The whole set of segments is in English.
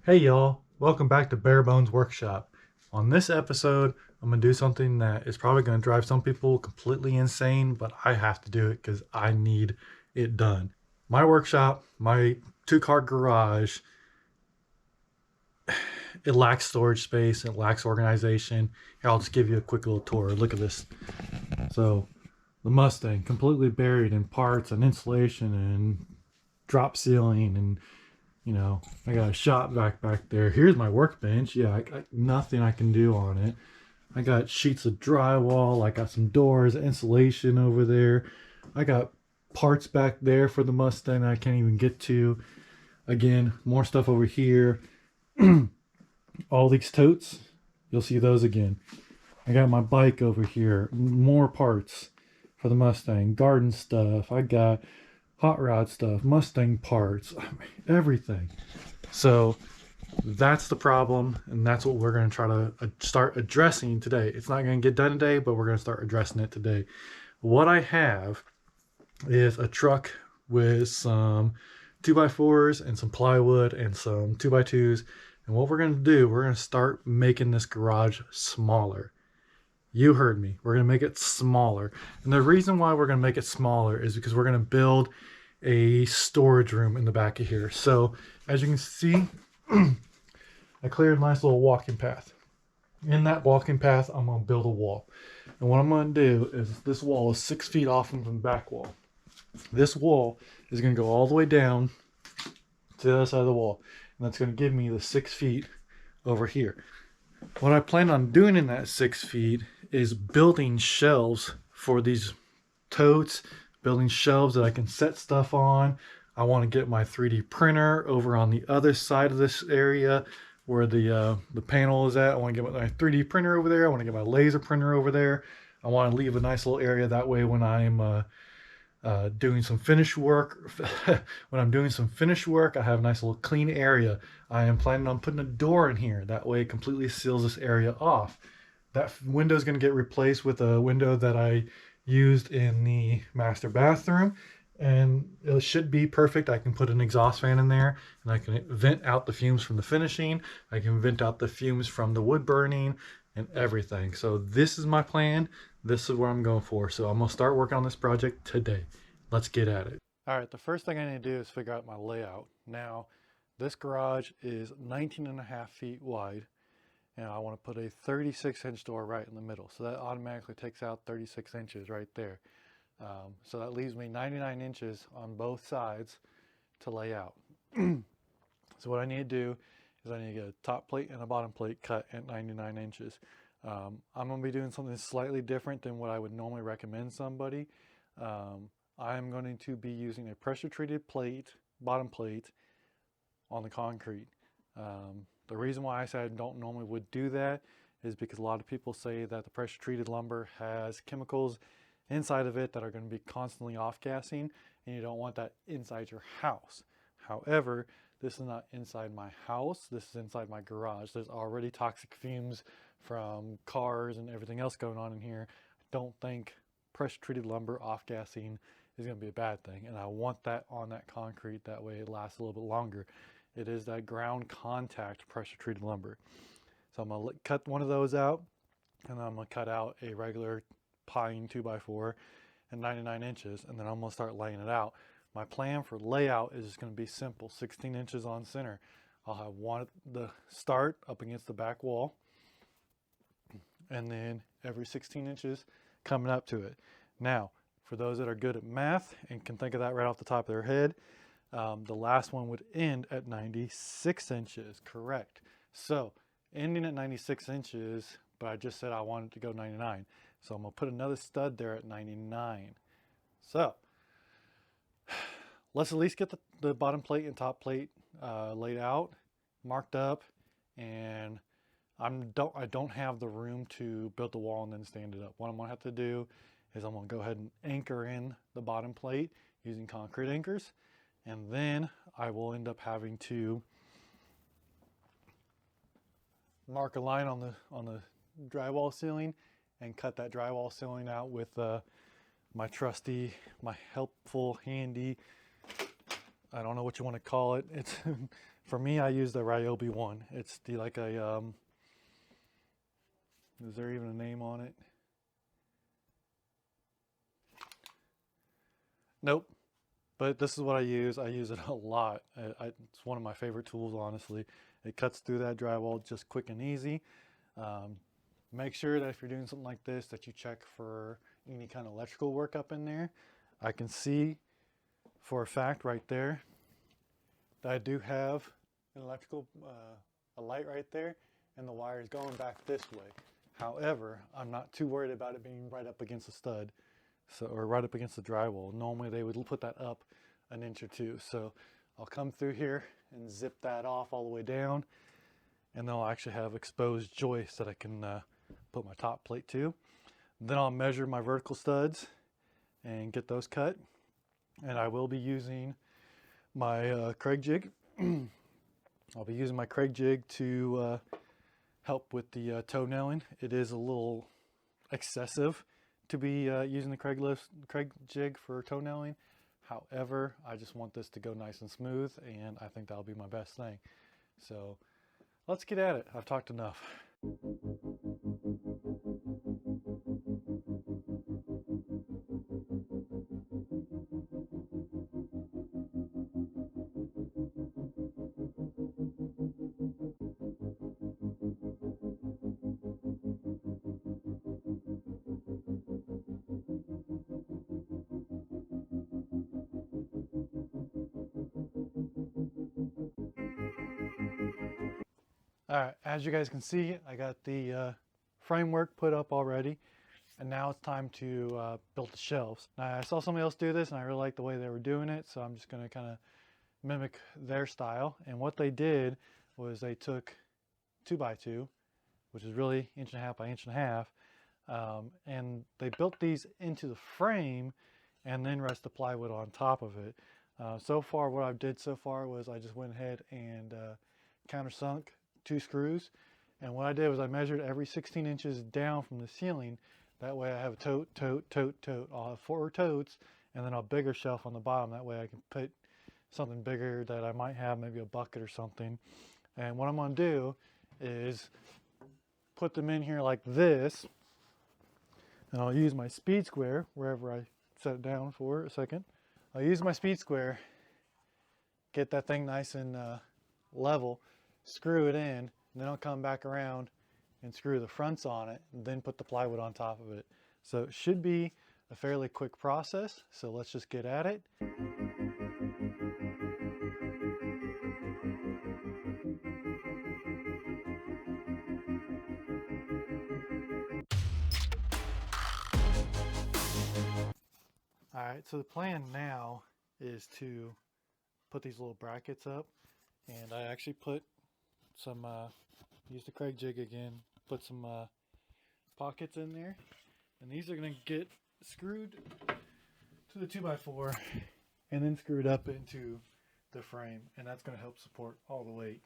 Hey y'all, welcome back to Bare Bones Workshop. On this episode, I'm going to do something that is probably going to drive some people completely insane, but I have to do it because I need it done. My workshop, my two-car garage, it lacks storage space, it lacks organization. Here, I'll just give you a quick little tour. Look at this. So, the Mustang completely buried in parts and insulation and drop ceiling and I got a shop back there. Here's my workbench. Yeah, I got nothing I can do on it. I got sheets of drywall. I got some doors, insulation over there. I got parts back there for the Mustang I can't even get to. Again, more stuff over here. All these totes, you'll see those again. I got my bike over here. More parts for the Mustang. Garden stuff. I got hot rod stuff, Mustang parts, everything. So that's the problem, and that's what we're going to try to start addressing today. It's not going to get done today, but we're going to start addressing it today. What I have is a truck with some 2x4s and some plywood and some 2x2s. And what we're going to do, we're going to start making this garage smaller. You heard me. We're going to make it smaller. And the reason why we're going to make it smaller is because we're going to build a storage room in the back of here. So as you can see, I cleared a nice little walking path. In that walking path, I'm going to build a wall. And what I'm going to do is this wall is 6 feet off from the back wall. This wall is going to go all the way down to the other side of the wall. And that's going to give me the 6 feet over here. What I plan on doing in that 6 feet is building shelves for these totes, building shelves that I can set stuff on. I want to get my 3D printer over on the other side of this area where the panel is at. I want to get my 3D printer over there. I want to get my laser printer over there. I want to leave a nice little area that way when I'm doing some finish work. When I'm doing some finish work, I have a nice little clean area. I am planning on putting a door in here. That way it completely seals this area off. That window is going to get replaced with a window that I used in the master bathroom, and it should be perfect. I can put an exhaust fan in there, and I can vent out the fumes from the finishing. I can vent out the fumes from the wood burning and everything. So this is my plan. This is what I'm going for. So I'm going to start working on this project today. Let's get at it. All right, the first thing I need to do is figure out my layout. Now, this garage is 19 and a half feet wide, and I want to put a 36-inch door right in the middle. So that automatically takes out 36 inches right there. So that leaves me 99 inches on both sides to lay out. So what I need to do is I need to get a top plate and a bottom plate cut at 99 inches. I'm going to be doing something slightly different than what I would normally recommend somebody. I'm going to be using a pressure treated plate, bottom plate, on the concrete. The reason why I said I don't normally would do that is because a lot of people say that the pressure treated lumber has chemicals inside of it that are going to be constantly off gassing, and you don't want that inside your house. However, this is not inside my house, this is inside my garage. There's already toxic fumes from cars and everything else going on in here. I don't think pressure treated lumber off gassing is going to be a bad thing, and I want that on that concrete. That way it lasts a little bit longer. It is that ground contact pressure treated lumber. So I'm going to cut one of those out, and then I'm going to cut out a regular pine 2x4 and 99 inches, and then I'm going to start laying it out. My plan for layout is just going to be simple: 16 inches on center. I'll have one at the start up against the back wall, and then every 16 inches coming up to it. Now, for those that are good at math and can think of that right off the top of their head, the last one would end at 96 inches, correct. So ending at 96 inches, but I just said I wanted to go 99. So I'm going to put another stud there at 99. So let's at least get the bottom plate and top plate laid out, marked up, and I don't have the room to build the wall and then stand it up. What I'm going to have to do is I'm going to go ahead and anchor in the bottom plate using concrete anchors, and then I will end up having to mark a line on the drywall ceiling and cut that drywall ceiling out with my trusty, my helpful, handy, I don't know what you want to call it. It's For me, I use the Ryobi one. It's the like a is there even a name on it? Nope. But this is what I use. I use it a lot. It's one of my favorite tools, honestly. It cuts through that drywall just quick and easy. Make sure that if you're doing something like this, that you check for any kind of electrical work up in there. I can see for a fact right there that I do have an electrical, a light right there, and the wire is going back this way. However, I'm not too worried about it being right up against the stud, or right up against the drywall. Normally they would put that up an inch or two. So I'll come through here and zip that off all the way down, and then I'll actually have exposed joists that I can put my top plate to. Then I'll measure my vertical studs and get those cut. And I will be using my Kreg jig. I'll be using my Kreg jig to help with the toe nailing. It is a little excessive to be using the Kreg jig for toe nailing. However, I just want this to go nice and smooth, and I think that'll be my best thing. So let's get at it. I've talked enough. All right, as you guys can see, I got the framework put up already, and now it's time to build the shelves. Now, I saw somebody else do this, and I really liked the way they were doing it, so I'm just going to kind of mimic their style. And what they did was they took 2x2, which is really 1.5 by 1.5 inches, and they built these into the frame and then rest the plywood on top of it. So far, what I did so far was I just went ahead and countersunk 2 screws, and what I did was I measured every 16 inches down from the ceiling. That way I have a tote, tote, tote, tote. I'll have 4 totes and then a bigger shelf on the bottom. That way I can put something bigger that I might have, maybe a bucket or something. And what I'm going to do is put them in here like this, and I'll use my speed square wherever I set it down for a second. I'll use my speed square, get that thing nice and level, screw it in, and then I'll come back around and screw the fronts on it, and then put the plywood on top of it. So it should be a fairly quick process, so let's just get at it. All right, so the plan now is to put these little brackets up, and I actually put some, use the Kreg jig again, put some pockets in there, and these are going to get screwed to the 2x4 and then screwed up into the frame, and that's going to help support all the weight.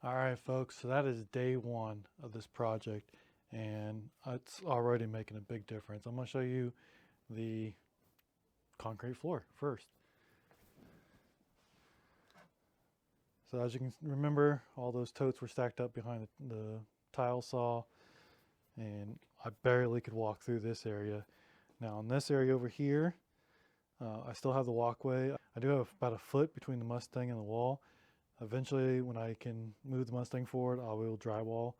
All right, folks, so that is day 1 of this project, and it's already making a big difference. I'm going to show you the concrete floor first. So as you can remember, all those totes were stacked up behind the tile saw, and I barely could walk through this area. Now in this area over here, I still have the walkway. I do have about a foot between the Mustang and the wall. Eventually, when I can move the Mustang forward, I will drywall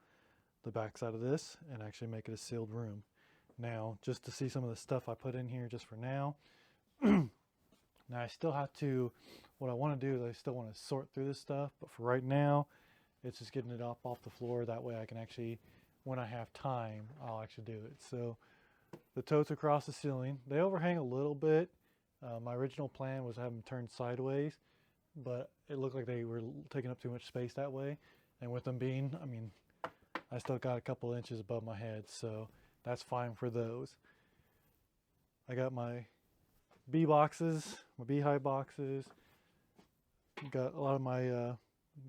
the backside of this and actually make it a sealed room. Now, just to see some of the stuff I put in here just for now. Now I still have to, what I want to do is I still want to sort through this stuff, but for right now, it's just getting it up off the floor. That way I can actually, when I have time, I'll actually do it. So the totes across the ceiling, they overhang a little bit. My original plan was to have them turned sideways, but it looked like they were taking up too much space that way. And with them being, I mean, I still got a couple inches above my head, so that's fine for those. I got my bee boxes, my beehive boxes. Got a lot of my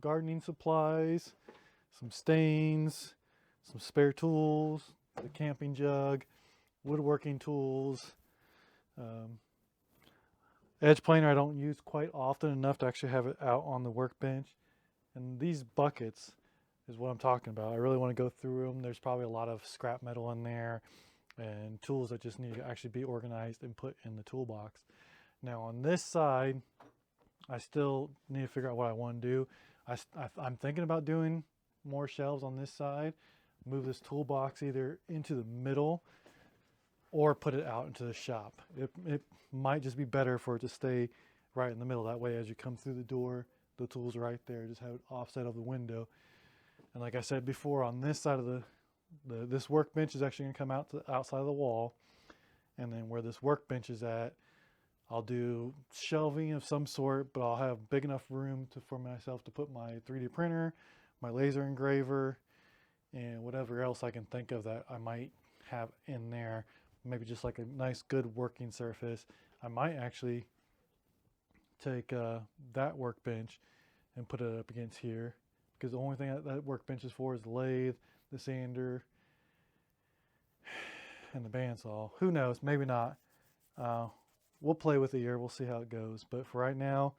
gardening supplies, some stains, some spare tools, the camping jug, woodworking tools. Um, Edge planer I don't use quite often enough to actually have it out on the workbench. And these buckets is what I'm talking about. I really want to go through them. There's probably a lot of scrap metal in there and tools that just need to actually be organized and put in the toolbox. Now on this side, I still need to figure out what I want to do. I'm thinking about doing more shelves on this side, move this toolbox either into the middle or put it out into the shop. It might just be better for it to stay right in the middle. That way, as you come through the door, the tool's right there. Just have it offset of the window. And like I said before, on this side of this workbench is actually going to come out to the outside of the wall. And then where this workbench is at, I'll do shelving of some sort, but I'll have big enough room for myself to put my 3D printer, my laser engraver, and whatever else I can think of that I might have in there. Maybe just like a nice good working surface. I might actually take that workbench and put it up against here, because the only thing that workbench is for is the lathe, the sander, and the bandsaw. Who knows? Maybe not. We'll play with it here. We'll see how it goes. But for right now,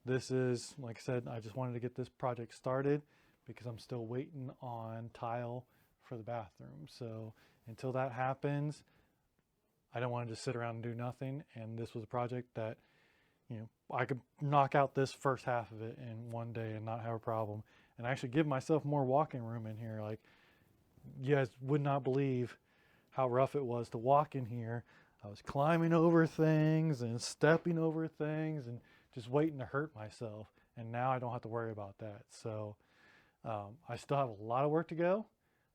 this is, like I said, I just wanted to get this project started because I'm still waiting on tile for the bathroom. So until that happens, I don't want to just sit around and do nothing. And this was a project that, you know, I could knock out this first half of it in one day and not have a problem. And actually give myself more walking room in here. Like, you guys would not believe how rough it was to walk in here. I was climbing over things and stepping over things and just waiting to hurt myself. And now I don't have to worry about that. So I still have a lot of work to go.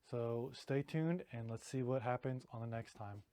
So stay tuned and let's see what happens on the next time.